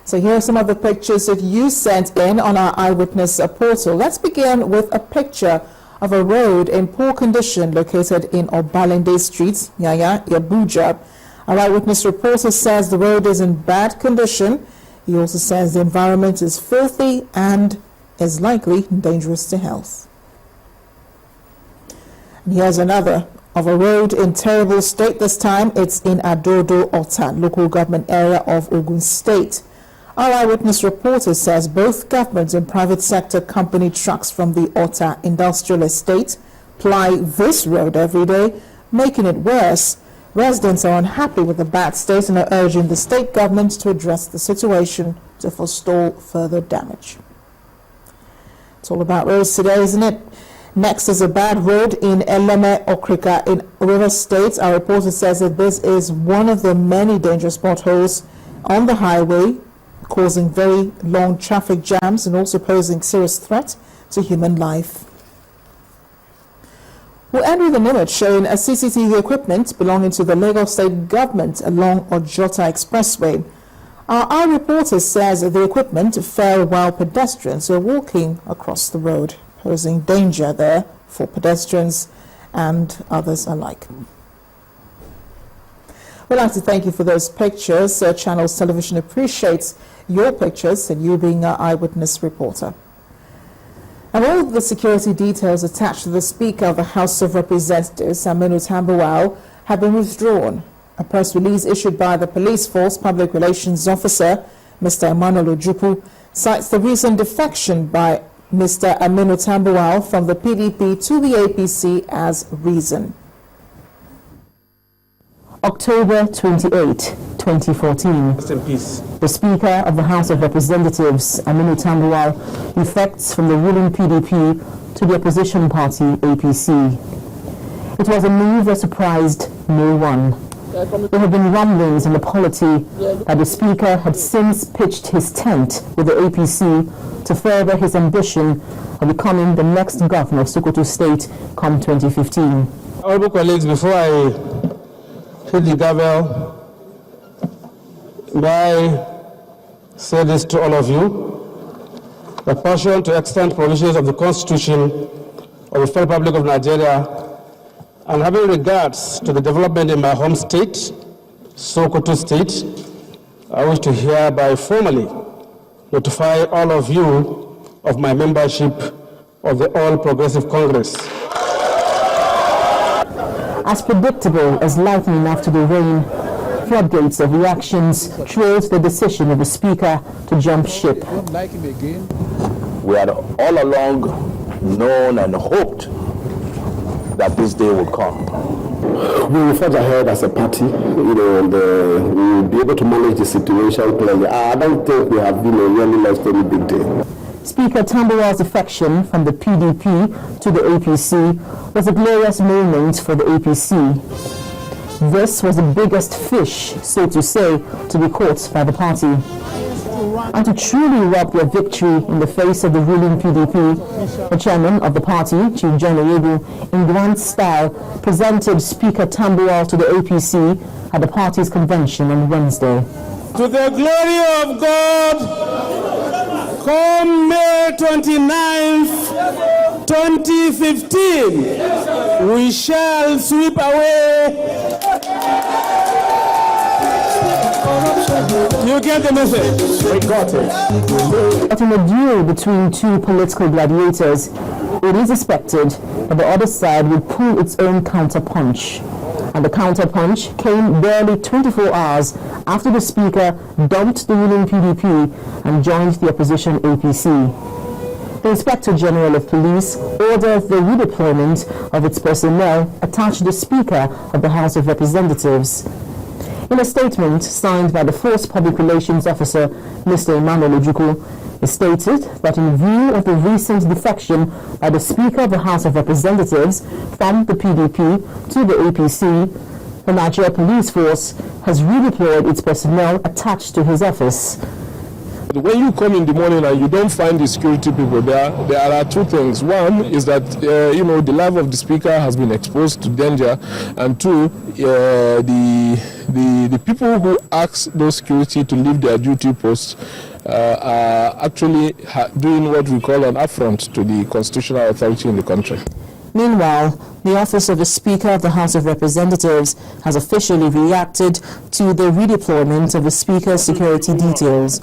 So here are some of the pictures that you sent in on our eyewitness portal. Let's begin with a picture of a road in poor condition located in Obalende Street, Yaya, Abuja. Our eyewitness reporter says the road is in bad condition. He also says the environment is filthy and is likely dangerous to health. And here's another of a road in terrible state. This time it's in Adodo Ota, local government area of Ogun State. Our eyewitness reporter says both government and private sector company trucks from the Ota industrial estate ply this road every day, making it worse. Residents are unhappy with the bad state and are urging the state government to address the situation to forestall further damage. It's all about roads today, isn't it? Next is a bad road in Eleme Okrika in River State. Our reporter says that this is one of the many dangerous potholes on the highway, causing very long traffic jams and also posing serious threat to human life. We'll end with an image showing a CCTV equipment belonging to the Lagos State government along Ojota Expressway. Our eye reporter says that the equipment fell while pedestrians were walking across the road, posing danger there for pedestrians and others alike. We'd like to thank you for those pictures. Channels Television appreciates your pictures and you being our eyewitness reporter. And all the security details attached to the Speaker of the House of Representatives, Aminu Tambuwal, have been withdrawn. A press release issued by the Police Force Public Relations Officer, Mr. Emmanuel Ojukwu, cites the recent defection by Mr. Aminu Tambuwal from the PDP to the APC as reason. October 28, 2014. Rest in peace. The Speaker of the House of Representatives, Aminu Tambuwal, defects from the ruling PDP to the opposition party, APC. It was a move that surprised no one. There have been rumblings in the polity that the Speaker had since pitched his tent with the APC to further his ambition of becoming the next governor of Sokoto State come 2015. Honorable colleagues, before I hit the gavel, may I say this to all of you: the passion to extend provisions of the Constitution of the Federal Republic of Nigeria, and having regards to the development in my home state, Sokoto State, I wish to hereby formally notify all of you of my membership of the All Progressive Congress. As predictable as lightning after the rain, floodgates of reactions trailed the decision of the Speaker to jump ship. We had all along known and hoped that this day would come. We will forge ahead as a party, and we will be able to manage the situation clearly. I don't think we have really lost any big day. Speaker Tambuwal's defection from the PDP to the APC was a glorious moment for the APC. This was the biggest fish, so to say, to be caught by the party. And to truly rob their victory in the face of the ruling PDP, the chairman of the party, Chief John Oyebu, in grand style, presented Speaker Tambuwal to the APC at the party's convention on Wednesday. To the glory of God, come May 29th, 2015, we shall sweep away. You get the message? We got it. But in a duel between two political gladiators, it is expected that the other side would pull its own counter-punch. And the counter-punch came barely 24 hours after the Speaker dumped the ruling PDP and joined the opposition APC. The Inspector General of Police ordered the redeployment of its personnel attached to the Speaker of the House of Representatives. In a statement signed by the Force Public Relations Officer, Mr. Emmanuel Ojukwu, it stated that in view of the recent defection by the Speaker of the House of Representatives from the PDP to the APC, the Nigeria Police Force has redeployed its personnel attached to his office. When you come in the morning and you don't find the security people there are two things. One is that the life of the speaker has been exposed to danger, and two, the people who ask those security to leave their duty posts are actually doing what we call an affront to the constitutional authority in the country. Meanwhile, the Office of the Speaker of the House of Representatives has officially reacted to the redeployment of the Speaker's security details.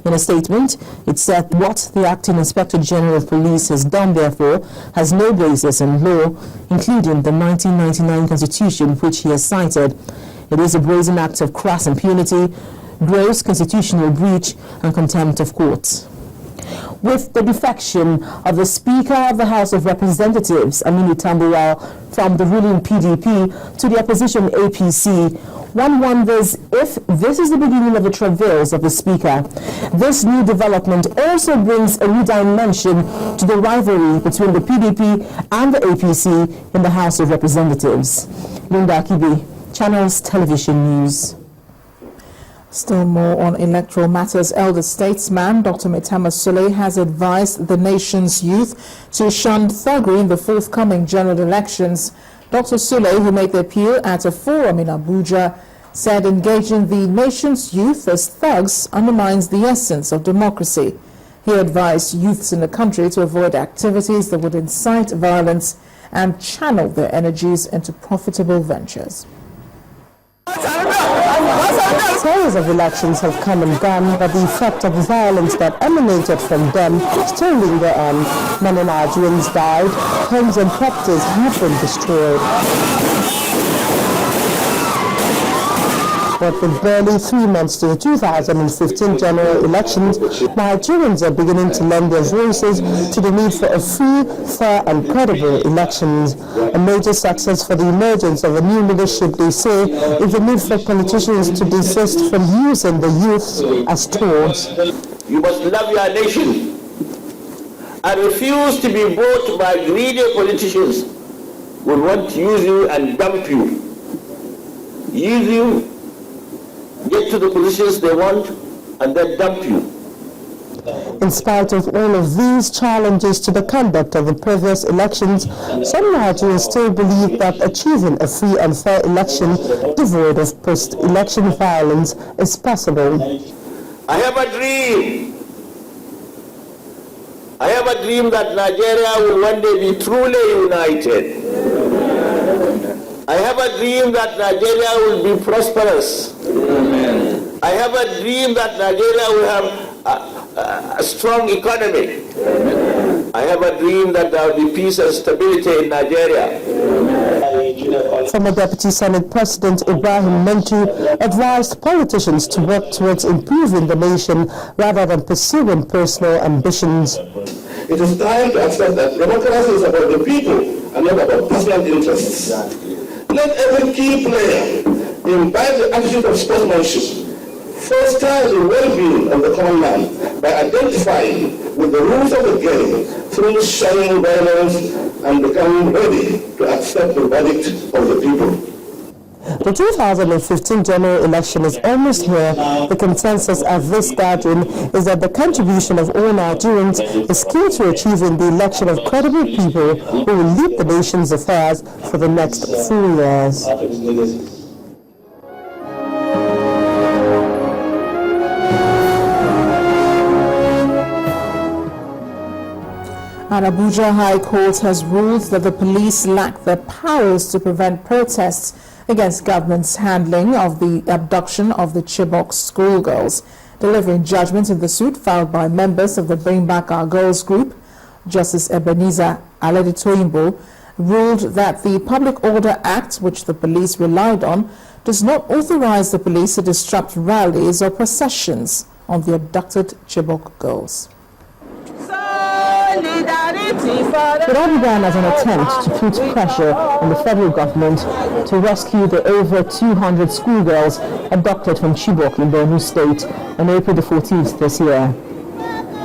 In a statement, it said what the Acting Inspector General of Police has done, therefore, has no basis in law, including the 1999 Constitution, which he has cited. It is a brazen act of crass impunity, gross constitutional breach, and contempt of courts. With the defection of the Speaker of the House of Representatives, Aminu Tambuwal, from the ruling PDP to the opposition APC, one wonders if this is the beginning of the travails of the Speaker. This new development also brings a new dimension to the rivalry between the PDP and the APC in the House of Representatives. Linda Akibi, Channels Television News. Still more on electoral matters. Elder statesman Dr. Maitama has advised the nation's youth to shun thuggery in the forthcoming general elections. Dr. Sule, who made the appeal at a forum in Abuja, said engaging the nation's youth as thugs undermines the essence of democracy. He advised youths in the country to avoid activities that would incite violence and channel their energies into profitable ventures. Series of elections have come and gone, but the effect of violence that emanated from them still linger on. Many Nigerians died, homes and properties have been destroyed. But with barely 3 months to the 2015 general elections, Nigerians are beginning to lend their voices to the need for a free, fair and credible elections. A major success for the emergence of a new leadership, they say, is the need for politicians to desist from using the youth as tools. You must love your nation and refuse to be bought by greedy politicians who want to use you and dump you. Use you, get to the positions they want, and then dump you. In spite of all of these challenges to the conduct of the previous elections, some Nigerians still believe that achieving a free and fair election devoid of post-election violence is possible. I have a dream. I have a dream that Nigeria will one day be truly united. I have a dream that Nigeria will be prosperous. Amen. I have a dream that Nigeria will have a strong economy. Amen. I have a dream that there will be peace and stability in Nigeria. Former Deputy Senate President Ibrahim Mentu advised politicians to work towards improving the nation rather than pursuing personal ambitions. It is time to accept that democracy is about the people and not about personal interests. Let every key player imbibe the attitude of sportsmanship, foster the well-being of the common man by identifying with the rules of the game through shunning violence and becoming ready to accept the verdict of the people. The 2015 general election is almost here. The consensus at this gathering is that the contribution of all Nigerians is key to achieving the election of credible people who will lead the nation's affairs for the next 4 years. An Abuja High Court has ruled that the police lack the powers to prevent protests against government's handling of the abduction of the Chibok schoolgirls. Delivering judgment in the suit filed by members of the Bring Back Our Girls group, Justice Ebenezer Aleditoyinbo ruled that the Public Order Act, which the police relied on, does not authorize the police to disrupt rallies or processions on the abducted Chibok girls. It all began as an attempt to put pressure on the federal government to rescue the over 200 schoolgirls abducted from Chibok in Borno State on April the 14th this year.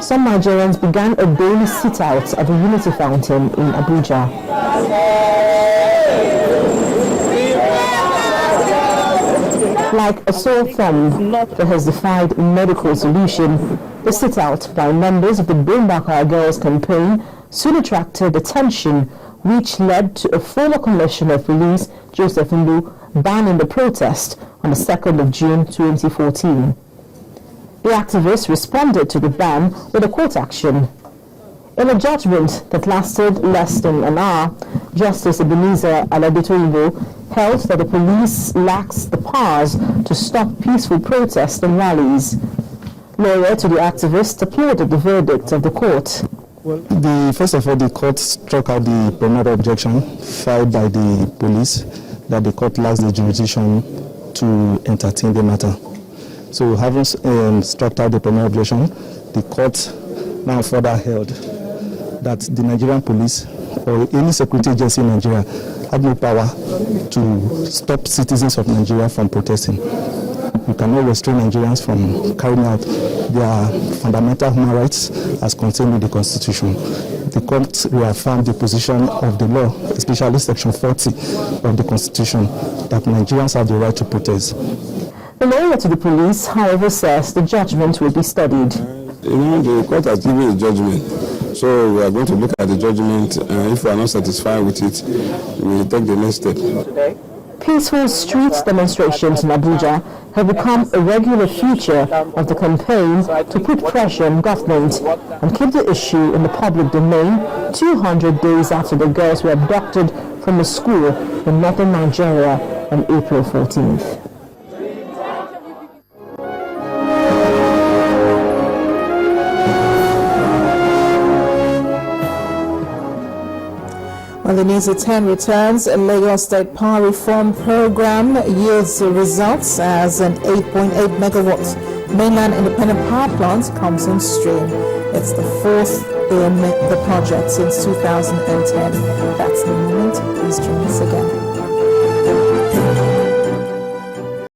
Some Nigerians began a daily sit-out at the Unity Fountain in Abuja. Like a sore thumb that has defied medical solution, the sit-out by members of the Bring Back Our Girls campaign soon attracted attention, which led to a former commissioner of police, Joseph Mbu, banning the protest on the 2nd of June 2014. The activists responded to the ban with a court action. In a judgment that lasted less than an hour, Justice Ebenezer Alabitoibo held that the police lacks the powers to stop peaceful protests and rallies. Lawyer to the activists applauded the verdict of the court. Well, first of all, the court struck out the preliminary objection filed by the police that the court lacks the jurisdiction to entertain the matter. So having struck out the preliminary objection, the court now further held that the Nigerian police or any security agency in Nigeria had no power to stop citizens of Nigeria from protesting. You cannot restrain Nigerians from carrying out their fundamental human rights as contained in the Constitution. The court reaffirmed the position of the law, especially Section 40 of the Constitution, that Nigerians have the right to protest. The lawyer to the police, however, says the judgment will be studied. The court has given a judgment, so we are going to look at the judgment. If we are not satisfied with it, we will take the next step. Peaceful street demonstrations in Abuja have become a regular feature of the campaign to put pressure on government and keep the issue in the public domain 200 days after the girls were abducted from a school in northern Nigeria on April 14th. Well, the News at 10 returns. A Lagos State Power Reform Program yields results as an 8.8 megawatt mainland independent power plant comes on stream. It's the fourth in the project since 2010. That's the moment. Please join us again.